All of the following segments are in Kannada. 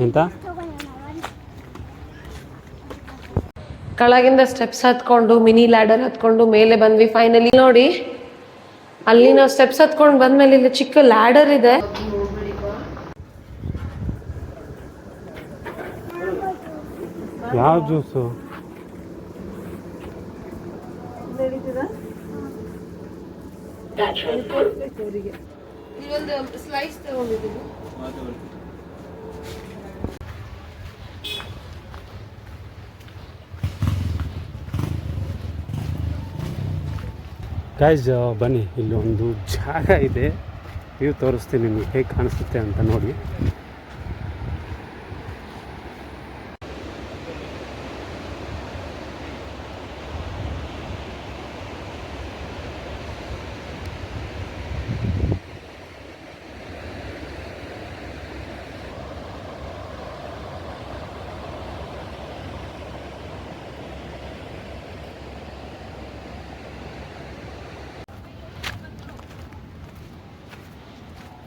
ಎಂತ ಕೆಳಗಿಂದ ಸ್ಟೆಪ್ಸ್ ಹತ್ಕೊಂಡು ಮಿನಿ ಲ್ಯಾಡರ್ ಹತ್ಕೊಂಡು ಮೇಲೆ ಬಂದ್ವಿ. ಫೈನಲಿ ನೋಡಿ, ಅಲ್ಲಿ ನಾವು ಸ್ಟೆಪ್ಸ್ ಹತ್ಕೊಂಡು ಬಂದ್ಮೇಲೆ ಇಲ್ಲಿ ಚಿಕ್ಕ ಲ್ಯಾಡರ್ ಇದೆ. ಯಾವ ಜ್ಯೂಸು? ಸ್ಲೈಸ್ ತಗೊಂಡಿದ್ದೀವಿ. ಗೈಸ್ ಬನ್ನಿ, ಇಲ್ಲಿ ಒಂದು ಜಾಗ ಇದೆ, ವ್ಯೂ ತೋರಿಸ್ತೀನಿ ನಿಮಗೆ ಹೇಗೆ ಕಾಣಿಸುತ್ತೆ ಅಂತ ನೋಡಿ.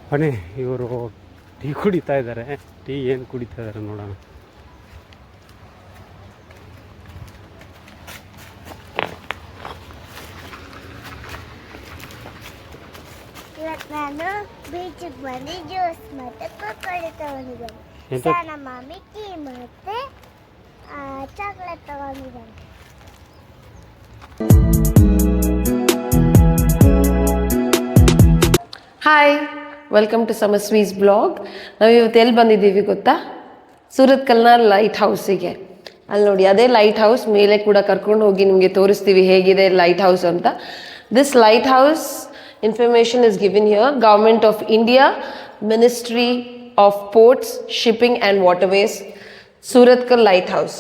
ಬನ್ನಿ, ಇವರು ಟೀ ಕುಡಿತಾ ಇದ್ದಾರೆ. ಟೀ ಏನು ಕುಡಿತಾ ಇದ್ದಾರೆ ನೋಡೋಣ. ನಾನು ಬೀಚಿಗೆ ಬಂದು ಜ್ಯೂಸ್ ಮತ್ತು ಕೋಕೋಳಿ ತಗೊಂಡಿದ್ದೇನೆ. ನಮ್ಮ ಮಿಕ್ಕಿ ಮತ್ತು ಚಾಕ್ಲೇಟ್ ತಗೊಂಡಿದ್ದೇನೆ. ಹಾಯ್, ವೆಲ್ಕಮ್ ಟು ಸಮಸ್ವೀಸ್ ಬ್ಲಾಗ್. ನಾವು ಇವತ್ತು ಎಲ್ಲಿ ಬಂದಿದ್ದೀವಿ ಗೊತ್ತಾ? ಸೂರತ್ ಕಲ್ನ ಲೈಟ್ ಹೌಸಿಗೆ. ಅಲ್ಲಿ ನೋಡಿ, ಅದೇ ಲೈಟ್ ಹೌಸ್ ಮೇಲೆ ಕೂಡ ಕರ್ಕೊಂಡು ಹೋಗಿ ನಿಮಗೆ ತೋರಿಸ್ತೀವಿ ಹೇಗಿದೆ ಲೈಟ್ ಹೌಸ್ ಅಂತ. This light house information is given here. Government of India, Ministry of Ports, Shipping and Waterways, Suratkal Lighthouse.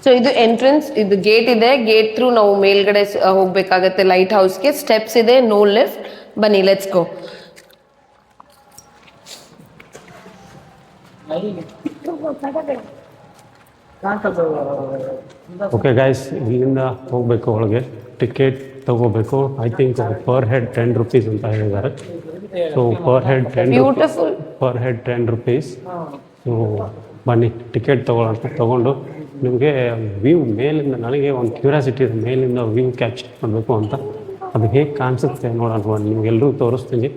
So ಇದು ಎಂಟ್ರೆನ್ಸ್, ಇದು ಗೇಟ್ ಇದೆ. ಗೇಟ್ ಥ್ರೂ ನಾವು ಮೇಲ್ಗಡೆ ಹೋಗ್ಬೇಕಾಗತ್ತೆ ಲೈಟ್ ಹೌಸ್ಗೆ. ಸ್ಟೆಪ್ಸ್ ಇದೆ, ನೋ ಲಿಫ್ಟ್. ಬನ್ನಿ, ಲೆಟ್ಸ್ ಗೋ. ಓಕೆ ಗೈಸ್, ಇಲ್ಲಿಂದ ಹೋಗಬೇಕು ಒಳಗೆ. ಟಿಕೆಟ್ ತಗೋಬೇಕು. I think per head 10 rupees ಅಂತ ಹೇಳಿದ್ದಾರೆ. So per head 10 rupees. So ಬನ್ನಿ, ಟಿಕೆಟ್ ತಗೊಂಡು ನಿಮಗೆ ವ್ಯೂ ಮೇಲಿಂದ, ನನಗೆ ಒಂದು ಕ್ಯೂರಿಯಾಸಿಟಿ ಇದೆ, ಮೇಲಿಂದ ವ್ಯೂ ಕ್ಯಾಪ್ಚರ್ ಮಾಡಬೇಕು ಅಂತ. ಅದು ಹೇಗೆ ಕಾಣಿಸುತ್ತೆ ನೋಡೋಣ. ನಿಮಗೆಲ್ಲರೂ ತೋರಿಸ್ತೀನಿ.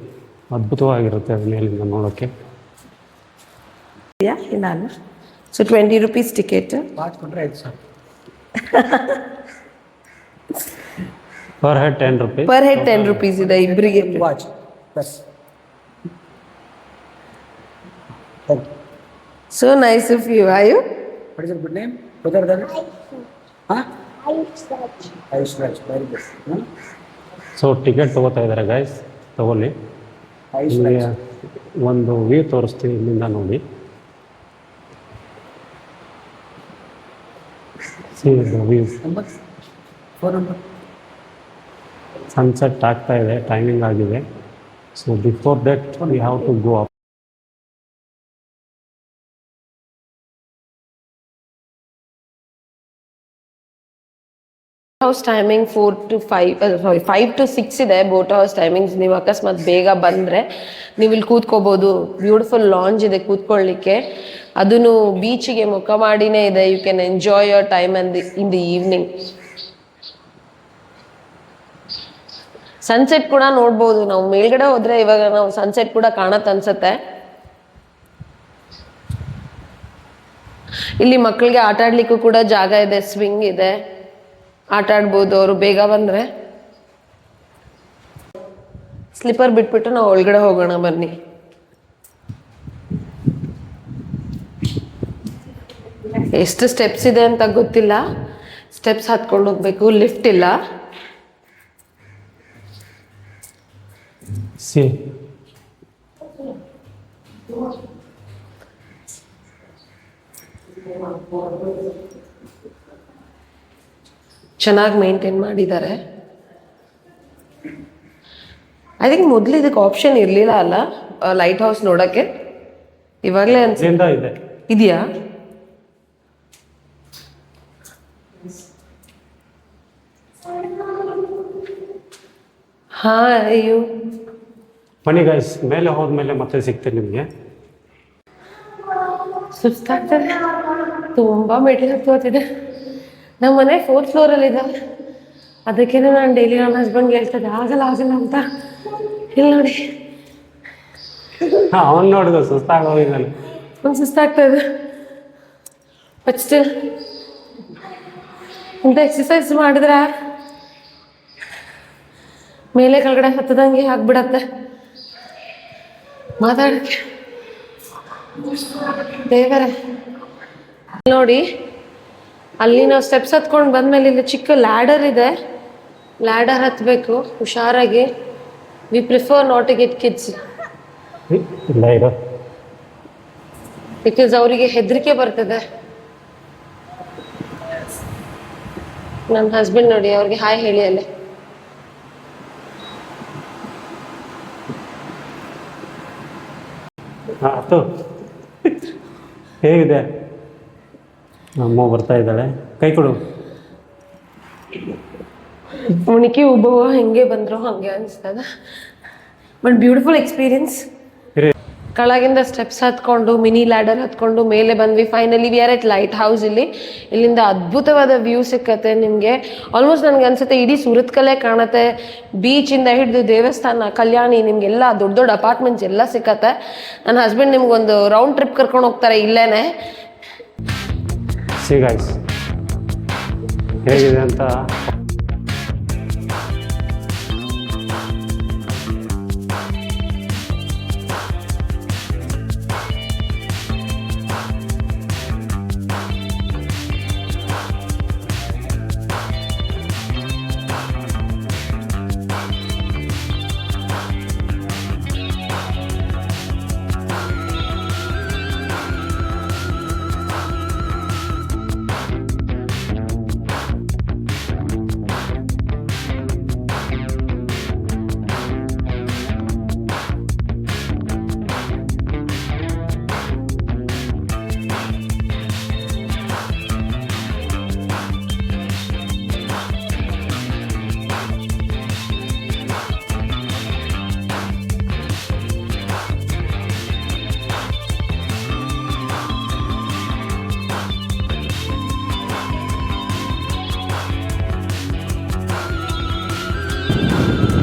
ಅದ್ಭುತವಾಗಿರುತ್ತೆ ಅದು ಮೇಲಿಂದ ನೋಡೋಕ್ಕೆ. ನಾನು so 20 rupees ticket. Per head 10 rupees. Per head 10 rupees ಇದೆ ಇಬ್ಬರಿಗೆ. So nice of you. Are you? What is your good name? Brother, huh? Ayush Raj. Very good. So ticket ತೊಗೋತಾ ಇದ್ದಾರೆ ಗೈಸ್, ತಗೊಳ್ಳಿ. ಇಲ್ಲಿ ಒಂದು ವ್ಯೂ ತೋರಿಸ್ತೀನಿ, ಇಲ್ಲಿಂದ ನೋಡಿ. See the view. Phone number. Sunset ಆಗ್ತಾ ಇದೆ, ಟೈಮಿಂಗ್ ಆಗಿದೆ. So before that we have to go up. House timing 5 to 6 ಇದೆ ಬೋಟ್ ಹೌಸ್ ಟೈಮಿಂಗ್ಸ್. ನೀವು ಅಕಸ್ಮಾತ್ ಬೇಗ ಬಂದರೆ ನೀವು ಇಲ್ಲಿ ಕೂತ್ಕೋಬೋದು. ಬ್ಯೂಟಿಫುಲ್ ಲಾಂಜ್ ಇದೆ ಕೂತ್ಕೊಳ್ಳಿಕ್ಕೆ. ಅದನ್ನು ಬೀಚಿಗೆ ಮುಖ ಮಾಡಿನೇ ಇದೆ. You can enjoy your time in the evening. Sunset ಕೂಡ ನೋಡ್ಬೋದು ನಾವು ಮೇಲ್ಗಡೆ ಹೋದ್ರೆ. ಇವಾಗ ನಾವು ಸನ್ಸೆಟ್ ಕೂಡ ಕಾಣತ್ ಅನ್ಸತ್ತೆ. ಇಲ್ಲಿ ಮಕ್ಕಳಿಗೆ ಆಟ ಆಡ್ಲಿಕ್ಕೂ ಕೂಡ ಜಾಗ ಇದೆ, ಸ್ವಿಂಗ್ ಇದೆ, ಆಟ ಆಡ್ಬೋದು ಅವರು ಬೇಗ ಬಂದ್ರೆ. ಸ್ಲಿಪ್ಪರ್ ಬಿಟ್ಬಿಟ್ಟು ನಾವು ಒಳಗಡೆ ಹೋಗೋಣ ಬನ್ನಿ. ಎಷ್ಟು ಸ್ಟೆಪ್ಸ್ ಇದೆ ಅಂತ ಗೊತ್ತಿಲ್ಲ. ಸ್ಟೆಪ್ಸ್ ಹತ್ಕೊಂಡು ಹೋಗ್ಬೇಕು, ಲಿಫ್ಟ್ ಇಲ್ಲ. ಚೆನ್ನಾಗಿ ಮೇಂಟೈನ್ ಮಾಡಿದ್ದಾರೆ. ಐ ಥಿಂಕ್ ಮೊದಲು ಇದಕ್ಕೆ ಆಪ್ಷನ್ ಇರಲಿಲ್ಲ ಅಲ್ಲ ಲೈಟ್ ಹೌಸ್ ನೋಡೋಕ್ಕೆ. ಇವಾಗಲೇ ಇದೆ. ಇದೆಯಾ? ಬನ್ನಿ ಗೈಸ್, ಮೇಲೆ ಹೋದ್ಮೇಲೆ ಮತ್ತೆ ಸಿಗ್ತೀನಿ ನಿಮಗೆ. ಸುಸ್ತಾಗ್ತದೆ, ತುಂಬ ಮೆಟ್ಟಿಲು ಹತ್ತುತ್ತಿದೆ. ನಮ್ಮ ಮನೆ 4th ಫ್ಲೋರಲ್ಲಿದ್ದಾವೆ, ಅದಕ್ಕೇ ನಾನು ಡೈಲಿ ನನ್ನ ಹಸ್ಬೆಂಡ್ಗೆ ಹೇಳ್ತದೆ ಆಗಲ್ಲ ಅಂತ. ಇಲ್ಲಿ ನೋಡಿ, ಅವ್ನು ನೋಡಿದ ಸುಸ್ತಾಗೋಗಿದ್ದಾನೆ. ಒಂದು ಸುಸ್ತಾಗ್ತದೆ. ಬಟ್ ಸ್ಟಿಲ್ ಇಂಥ ಎಕ್ಸಸೈಸ್ ಮಾಡಿದ್ರೆ ಮೇಲೆ ಕೆಳಗಡೆ ಹತ್ತದಂಗೆ ಆಗ್ಬಿಡತ್ತೆ ಮಾತಾಡಕ್ಕೆ. ದೇವರೇ, ನೋಡಿ ಅಲ್ಲಿ ನಾವು ಸ್ಟೆಪ್ಸ್ ಹತ್ಕೊಂಡು ಬಂದ್ಮೇಲೆ ಇಲ್ಲಿ ಚಿಕ್ಕ ಲ್ಯಾಡರ್ ಇದೆ, ಲ್ಯಾಡರ್ ಹತ್ತಬೇಕು ಹುಷಾರಾಗಿ. We prefer not to get kids ಇಲ್ಲ ಇರೋ, ಬಿಕಾಸ್ ಅವರಿಗೆ ಹೆದರಿಕೆ ಬರ್ತದೆ. ನನ್ನ ಹಸ್ಬೆಂಡ್ ನೋಡಿ, ಅವ್ರಿಗೆ ಹಾಯ್ ಹೇಳಿ ಅಲ್ಲೇ. ಆಯ್ತು. ಹೇಗಿದೆ? ಅಮ್ಮ ಬರ್ತಾ ಇದ್ದಾಳೆ, ಕೈ ಕೊಡು. ಮುಣಿಕಿ ಉಬ್ಬವ ಹೆಂಗೆ ಬಂದ್ರು ಹಂಗೆ ಅನಿಸ್ತದ. But beautiful experience. ಕೆಳಗಿಂದ ಸ್ಟೆಪ್ಸ್ ಹತ್ಕೊಂಡು ಮಿನಿ ಲ್ಯಾಡರ್ ಹತ್ಕೊಂಡು ಮೇಲೆ ಬಂದ್ವಿ. Finally we are at lighthouse. ಇಲ್ಲಿಂದ ಅದ್ಭುತವಾದ ವ್ಯೂ ಸಿಕ್ಕತ್ತೆ ನಿಮಗೆ. ಆಲ್ಮೋಸ್ಟ್ ನನಗೆ ಅನ್ಸುತ್ತೆ ಇಡೀ ಸುರತ್ಕಲ್ಲೇ ಕಾಣುತ್ತೆ. ಬೀಚಿಂದ ಹಿಡಿದು ದೇವಸ್ಥಾನ, ಕಲ್ಯಾಣಿ, ನಿಮಗೆಲ್ಲ ದೊಡ್ಡ ದೊಡ್ಡ ಅಪಾರ್ಟ್ಮೆಂಟ್ಸ್ ಎಲ್ಲ ಸಿಕ್ಕತ್ತೆ. ನನ್ನ ಹಸ್ಬೆಂಡ್ ನಿಮ್ಗೊಂದು ರೌಂಡ್ ಟ್ರಿಪ್ ಕರ್ಕೊಂಡು ಹೋಗ್ತಾರೆ ಇಲ್ಲೇನೆ. ಗೈಸ್ ಹೇಗಿದೆ ಅಂತ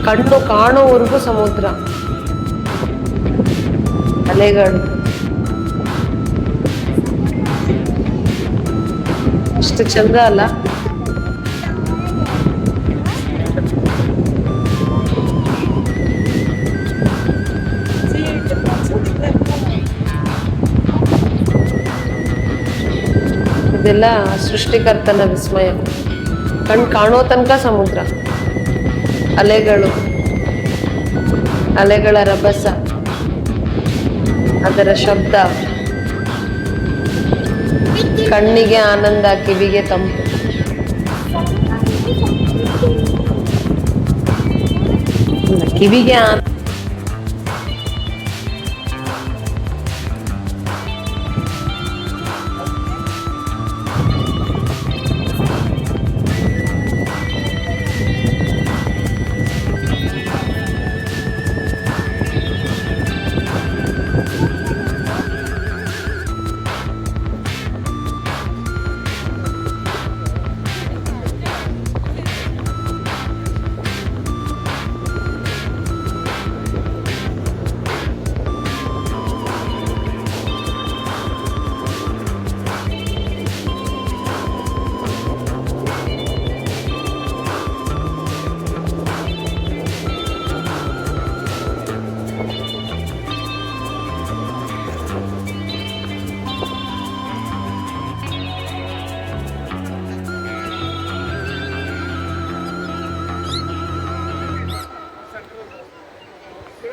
ಕಣ್ಣು ಕಾಣೋವರೆಗೂ ಸಮುದ್ರ, ಅಲೆಗಳು. ಎಷ್ಟು ಚಂದ ಅಲ್ಲ? ಇದೆಲ್ಲ ಸೃಷ್ಟಿಕರ್ತನ ವಿಸ್ಮಯ. ಕಣ್ಣು ಕಾಣೋ ತನಕ ಸಮುದ್ರ, ಅಲೆಗಳು, ಅಲೆಗಳ ರಭಸ, ಅದರ ಶಬ್ದ, ಕಣ್ಣಿಗೆ ಆನಂದ, ಕಿವಿಗೆ ತಂಪು. ಕಿವಿಗೆ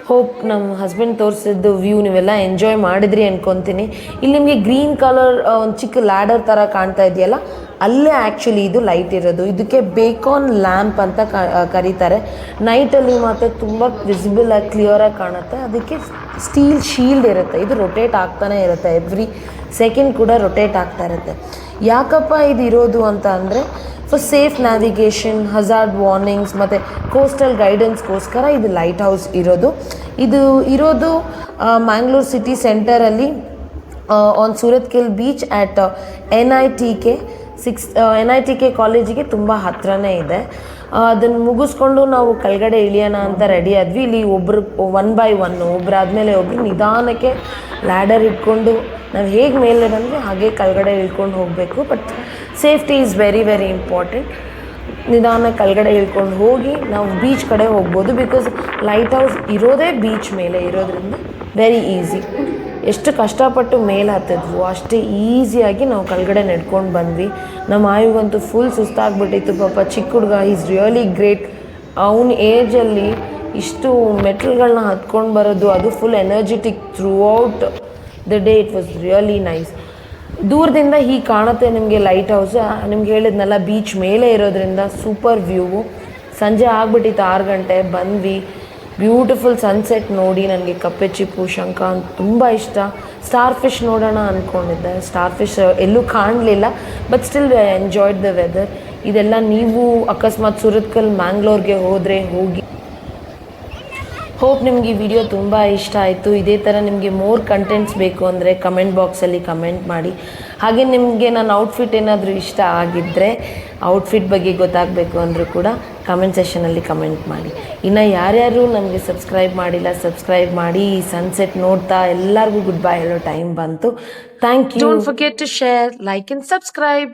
ಹೋಪ್ ನಮ್ಮ ಹಸ್ಬೆಂಡ್ ತೋರಿಸಿದ್ದು ವ್ಯೂ ನೀವೆಲ್ಲ ಎಂಜಾಯ್ ಮಾಡಿದ್ರಿ ಅನ್ಕೊತೀನಿ. ಇಲ್ಲಿ ನಿಮಗೆ ಗ್ರೀನ್ ಕಲರ್ ಒಂದು ಚಿಕ್ಕ ಲ್ಯಾಡರ್ ಥರ ಕಾಣ್ತಾ ಇದೆಯಲ್ಲ, ಅಲ್ಲೇ ಆ್ಯಕ್ಚುಲಿ ಇದು ಲೈಟ್ ಇರೋದು. ಇದಕ್ಕೆ ಬೇಕಾನ್ ಲ್ಯಾಂಪ್ ಅಂತ ಕರೀತಾರೆ. ನೈಟಲ್ಲಿ ಮತ್ತು ತುಂಬ ವಿಸಿಬಲ್ ಆಗಿ ಕ್ಲಿಯರಾಗಿ ಕಾಣುತ್ತೆ. ಅದಕ್ಕೆ ಸ್ಟೀಲ್ ಶೀಲ್ಡ್ ಇರುತ್ತೆ. ಇದು ರೊಟೇಟ್ ಆಗ್ತಾನೆ ಇರುತ್ತೆ, ಎವ್ರಿ ಸೆಕೆಂಡ್ ಕೂಡ ರೊಟೇಟ್ ಆಗ್ತಾ ಇರುತ್ತೆ. ಯಾಕಪ್ಪ ಇದು ಇರೋದು ಅಂತ ಅಂದರೆ for safe navigation, hazard warnings ಮತ್ತು ಕೋಸ್ಟಲ್ ಗೈಡೆನ್ಸ್ಗೋಸ್ಕರ ಇದು ಲೈಟ್ ಹೌಸ್ ಇರೋದು. ಇದು ಇರೋದು ಮ್ಯಾಂಗ್ಳೂರ್ ಸಿಟಿ ಸೆಂಟರಲ್ಲಿ on Surathkal beach at NITK NITK ಕಾಲೇಜಿಗೆ ತುಂಬ ಹತ್ರನೇ ಇದೆ. ಅದನ್ನು ಮುಗಿಸ್ಕೊಂಡು ನಾವು ಕೆಳಗಡೆ ಇಳಿಯೋಣ ಅಂತ ರೆಡಿ ಆದ್ವಿ. ಇಲ್ಲಿ ಒಬ್ಬರು 1 by 1 ಒಬ್ಬರಾದ್ಮೇಲೆ ಒಬ್ಬರು ನಿಧಾನಕ್ಕೆ ಲ್ಯಾಡರ್ ಇಟ್ಕೊಂಡು ನಾವು ಹೇಗೆ ಮೇಲೆ ಬಂದರೆ ಹಾಗೆ ಕೆಳಗಡೆ ಇಳ್ಕೊಂಡು ಹೋಗಬೇಕು. But safety is very very important. ನಿಧಾನ ಕೆಳಗಡೆ ಇಳ್ಕೊಂಡು ಹೋಗಿ ನಾವು ಬೀಚ್ ಕಡೆ ಹೋಗ್ಬೋದು. ಬಿಕಾಸ್ ಲೈಟ್ ಹೌಸ್ ಇರೋದೇ ಬೀಚ್ ಮೇಲೆ ಇರೋದ್ರಿಂದ ವೆರಿ ಈಸಿ. ಎಷ್ಟು ಕಷ್ಟಪಟ್ಟು ಮೇಲೆ ಹತ್ತಿದ್ವು ಅಷ್ಟೇ ಈಸಿಯಾಗಿ ನಾವು ಕೆಳಗಡೆ ನಡ್ಕೊಂಡು ಬಂದ್ವಿ. ನಮ್ಮ ಆಯುಗಂತೂ ಫುಲ್ ಸುಸ್ತಾಗ್ಬಿಟ್ಟಿತ್ತು ಪಾಪ. ಚಿಕ್ಕ ಹುಡುಗ ಈಸ್ ರಿಯಲಿ ಗ್ರೇಟ್. ಅವನ ಏಜಲ್ಲಿ ಇಷ್ಟು ಮೆಟ್ಲ್ಗಳನ್ನ ಹತ್ಕೊಂಡು ಬರೋದು, ಅದು full energetic through out the day. It was really nice. ದೂರದಿಂದ ಹೀಗೆ ಕಾಣುತ್ತೆ ನಿಮಗೆ ಲೈಟ್ ಹೌಸ್. ನಿಮ್ಗೆ ಹೇಳಿದ್ನಲ್ಲ ಬೀಚ್ ಮೇಲೆ ಇರೋದ್ರಿಂದ ಸೂಪರ್ ವ್ಯೂವು. ಸಂಜೆ ಆಗಿಬಿಟ್ಟಿತ್ತು 6 ಗಂಟೆ ಬಂದ್ವಿ. ಬ್ಯೂಟಿಫುಲ್ ಸನ್ಸೆಟ್ ನೋಡಿ ನನಗೆ ಕಪ್ಪೆ ಚಿಪ್ಪು ಶಂಖ ಅಂತ ತುಂಬ ಇಷ್ಟ. ಸ್ಟಾರ್ ಫಿಶ್ ನೋಡೋಣ ಅಂದ್ಕೊಂಡಿದ್ದೆ. ಸ್ಟಾರ್ ಫಿಶ್ ಎಲ್ಲೂ ಕಾಣಲಿಲ್ಲ. But still enjoyed the weather. ಇದೆಲ್ಲ ನೀವು ಅಕಸ್ಮಾತ್ ಸುರತ್ಕಲ್ ಮ್ಯಾಂಗ್ಳೂರ್ಗೆ ಹೋದರೆ ಹೋಗಿ. ಹೋಪ್ ನಿಮಗೆ ಈ ವಿಡಿಯೋ ತುಂಬ ಇಷ್ಟ ಆಯಿತು. ಇದೇ ಥರ ನಿಮಗೆ ಮೋರ್ ಕಂಟೆಂಟ್ಸ್ ಬೇಕು ಅಂದರೆ ಕಮೆಂಟ್ ಬಾಕ್ಸಲ್ಲಿ ಕಮೆಂಟ್ ಮಾಡಿ. ಹಾಗೆ ನಿಮಗೆ ನನ್ನ ಔಟ್ಫಿಟ್ ಏನಾದರೂ ಇಷ್ಟ ಆಗಿದ್ದರೆ, ಔಟ್ಫಿಟ್ ಬಗ್ಗೆ ಗೊತ್ತಾಗಬೇಕು ಅಂದರೂ ಕೂಡ ಕಮೆಂಟ್ ಸೆಷನಲ್ಲಿ ಕಮೆಂಟ್ ಮಾಡಿ. ಇನ್ನು ಯಾರ್ಯಾರು ನಮಗೆ ಸಬ್ಸ್ಕ್ರೈಬ್ ಮಾಡಿಲ್ಲ ಸಬ್ಸ್ಕ್ರೈಬ್ ಮಾಡಿ. ಈ ಸನ್ಸೆಟ್ ನೋಡ್ತಾ ಎಲ್ಲರಿಗೂ ಗುಡ್ ಬೈ ಹೇಳೋ ಟೈಮ್ ಬಂತು. Thank you. Don't forget to share, like and subscribe.